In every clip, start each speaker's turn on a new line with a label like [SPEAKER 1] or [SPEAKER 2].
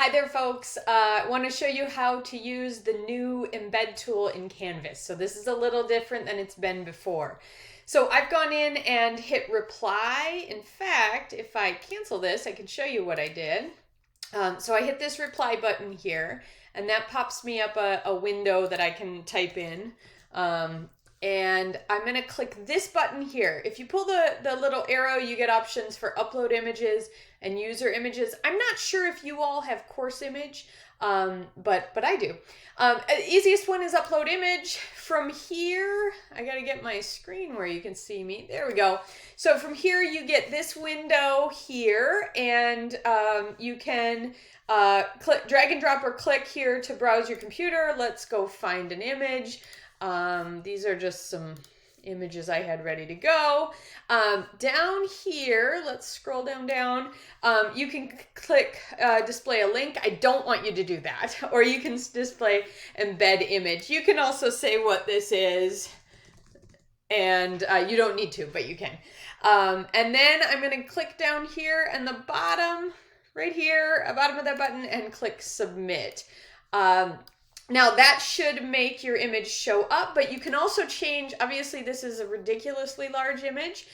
[SPEAKER 1] Hi there folks, I want to show you how to use the new embed tool in Canvas. So this is a little different than it's been before. So I've gone in and hit reply. In fact, if I cancel this, I can show you what I did. So I hit this reply button here and that pops me up a window that I can type in. And I'm going to click this button here. If you pull the little arrow, you get options for upload images and user images. I'm not sure if you all have course image, but I do. Easiest one is upload image. From here, I got to get my screen where you can see me. There we go. So from here, you get this window here, and you can drag and drop or click here to browse your computer. Let's go find an image. These are just some images I had ready to go. Down here, let's scroll down. You can click display a link. I don't want you to do that. Or you can display embed image. You can also say what this is. And you don't need to, but you can. And then I'm going to click down here and the bottom, right here, bottom of that button, and click submit. Now that should make your image show up, but you can also change, obviously this is a ridiculously large image,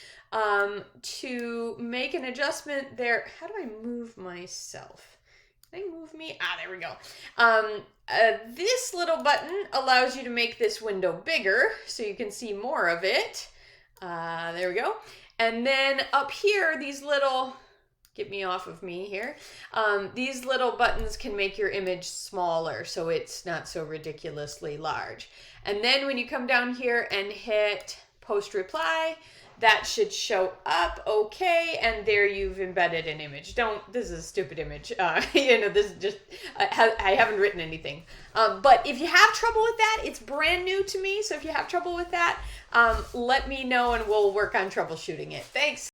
[SPEAKER 1] to make an adjustment there. How do I move myself? Can I move me? There we go. This little button allows you to make this window bigger so you can see more of it. There we go. And then up here, these little... Get me off of me here. These little buttons can make your image smaller so it's not so ridiculously large. And then when you come down here and hit post reply, that should show up okay, and there you've embedded an image. This is a stupid image. This is just, I haven't written anything. But if you have trouble with that, it's brand new to me, so if you have trouble with that, let me know and we'll work on troubleshooting it. Thanks.